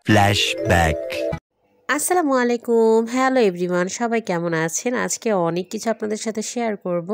Flashback. আসসালামু আলাইকুম, hello everyone, সবাই কেমন আছেন? আজকে অনেক কিছু আপনাদের সাথে শেয়ার করব,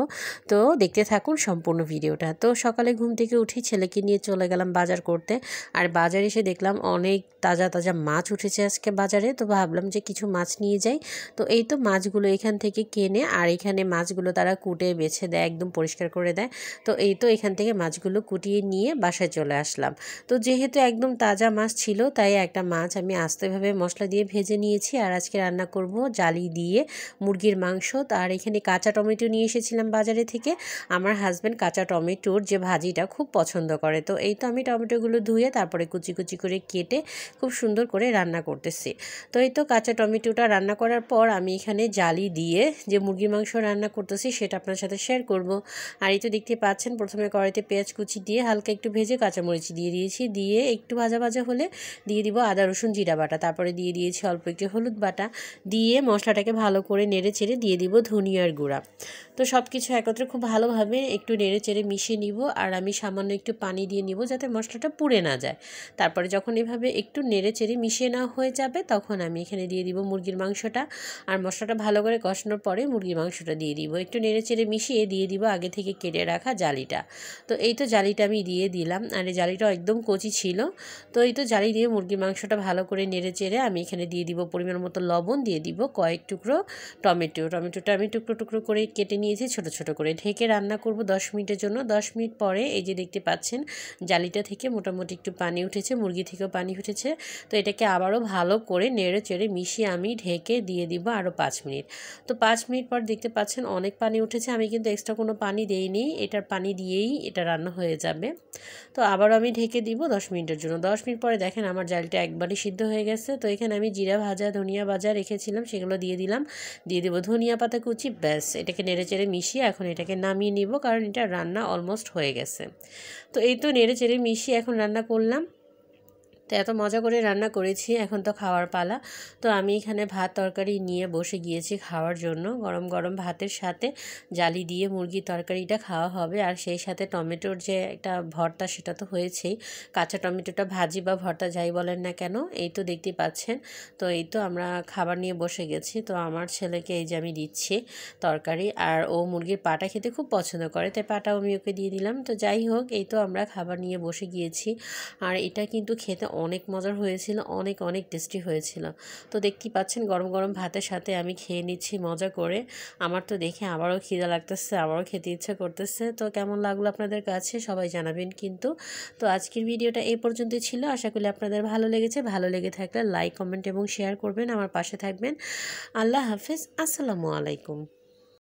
তো দেখতে থাকুন সম্পূর্ণ ভিডিওটা। তো সকালে ঘুম থেকে উঠে ছেলেকে নিয়ে চলে গেলাম বাজার করতে। আর বাজারে এসে দেখলাম অনেক তাজা তাজা মাছ উঠেছে আজকে বাজারে, তো ভাবলাম যে কিছু মাছ নিয়ে যাই। তো এই তো মাছগুলো এখান থেকে কেনে, আর এখানে মাছগুলো তারা কুটে বেছে দেয়, একদম পরিষ্কার করে দেয়। তো এই তো এখান থেকে মাছগুলো কুটিয়ে নিয়ে বাসায় চলে আসলাম। তো যেহেতু একদম তাজা মাছ ছিল, তাই একটা মাছ আমি আস্তেভাবে মশলা দিয়ে ভেজে নিয়েছি। আর আজকে রান্না করব জালি দিয়ে মুরগির মাংস। আর এখানে কাঁচা টমেটো নিয়ে এসেছিলাম বাজারে থেকে। আমার হাজব্যান্ড কাঁচা টমেটোর যে ভাজিটা খুব পছন্দ করে। তো এই তো আমি টমেটোগুলো ধুয়ে তারপরে কুচি কুচি করে কেটে খুব সুন্দর করে রান্না করতেছি। তো এই তো কাঁচা টমেটোটা রান্না করার পর আমি এখানে জালি দিয়ে যে মুরগির মাংস রান্না করতেছি সেটা আপনার সাথে শেয়ার করব। আর এই তো দেখতে পাচ্ছেন, প্রথমে কড়াইতে পেঁয়াজ কুচি দিয়ে হালকা একটু ভেজে কাঁচামরিচ দিয়ে দিয়েছি, দিয়ে একটু ভাজা ভাজা হলে দিয়ে দিব আদা রসুন জিরা বাটা, তারপরে দিয়ে দিয়েছি অল্প একটু হলুদ বাটা, দিয়ে মশলাটাকে ভালো করে নেড়ে চেড়ে দিয়ে দিব ধনিয়ার গুঁড়া। তো সব কিছু একত্রে খুব ভালোভাবে একটু নেড়ে চেড়ে মিশিয়ে নিব। আর আমি সামান্য একটু পানি দিয়ে নিব যাতে মশলাটা পুড়ে না যায়। তারপরে যখন এভাবে একটু নেড়ে চেড়ে মিশিয়ে নেওয়া হয়ে যাবে, তখন আমি এখানে দিয়ে দিব মুরগির মাংসটা। আর মশলাটা ভালো করে কষানোর পরে মুরগির মাংসটা দিয়ে দিব, একটু নেড়ে চেড়ে মিশিয়ে দিয়ে দিব আগে থেকে কেটে রাখা জালিটা। তো এই তো জালিটা আমি দিয়ে দিলাম, আর এই জালিটা একদম কচি ছিল। তো এই তো জালি দিয়ে মুরগির মাংসটা ভালো করে নেড়ে চেড়ে আমি এখানে দিয়ে দিব পরিমাণ মতো লবণ, দিয়ে দিব কয়েক টুকরো টমেটোটা আমি টুকরো টুকরো করে কেটে নিয়েছি ছোট ছোট করে। ঢেকে রান্না করব 10 মিনিটের জন্য। 10 মিনিট পরে এই যে দেখতে পাচ্ছেন জালিটা থেকে মোটামুটি একটু পানি উঠেছে, মুরগি থেকেও পানি উঠেছে। তো এটাকে আবারও ভালো করে নেড়ে চেড়ে মিশিয়ে আমি ঢেকে দিয়ে দিব আরও 5 মিনিট। তো 5 মিনিট পর দেখতে পাচ্ছেন অনেক পানি উঠেছে, আমি কিন্তু এক্সট্রা কোনো পানি দেইনি, এটার পানি দিয়েই এটা রান্না হয়ে যাবে। তো আবারও আমি ঢেকে দিব 10 মিনিটের জন্য। 10 মিনিট পরে দেখেন আমার জালটা একবারই সিদ্ধ হয়ে গেছে। তো এখানে আমি জিরা ভাজা ধনিয়া ভাজা রেখেছিলাম, সেগুলো দিয়ে দিলাম, দিয়ে দেবো ধনিয়া পাতা কুচি, ব্যাস এটাকে নেড়ে চেড়ে মিশিয়ে এখন এটাকে নামিয়ে নিব, কারণ এটা রান্না অলমোস্ট হয়ে গেছে। তো এই তো নেড়ে চেড়ে মিশিয়ে এখন রান্না করলাম। তো এত মজা করে রান্না করেছি, এখন তো খাওয়ার পালা। তো আমি এখানে ভাত তরকারি নিয়ে বসে গিয়েছি খাওয়ার জন্য। গরম গরম ভাতের সাথে জালি দিয়ে মুরগির তরকারিটা খাওয়া হবে, আর সেই সাথে টমেটোর যে একটা ভর্তা সেটা তো হয়েছেই। কাঁচা টমেটোটা ভাজি বা ভর্তা যাই বলেন না কেন, এই তো দেখতে পাচ্ছেন। তো এই তো আমরা খাবার নিয়ে বসে গেছি। তো আমার ছেলেকে এই যে আমি দিচ্ছি তরকারি, আর ও মুরগির পাটা খেতে খুব পছন্দ করে, তাই পাটাও আমি ওকে দিয়ে দিলাম। তো যাই হোক, এই তো আমরা খাবার নিয়ে বসে গিয়েছি। আর এটা কিন্তু খেতে অনেক মজার হয়েছিল, অনেক অনেক টেস্টি হয়েছিল। তো দেখতেই পাচ্ছেন গরম গরম ভাতের সাথে আমি খেয়ে নিচ্ছি মজা করে। আমার তো দেখে আবারও খিদা লাগতেছে, আবারও খেতে ইচ্ছা করতেছে। তো কেমন লাগলো আপনাদের কাছে সবাই জানাবেন কিন্তু। তো আজকের ভিডিওটা এই পর্যন্তই ছিল, আশা করি আপনাদের ভালো লেগেছে। ভালো লেগে থাকলে লাইক কমেন্ট এবং শেয়ার করবেন, আমার পাশে থাকবেন। আল্লাহ হাফেজ, আসসালামু আলাইকুম।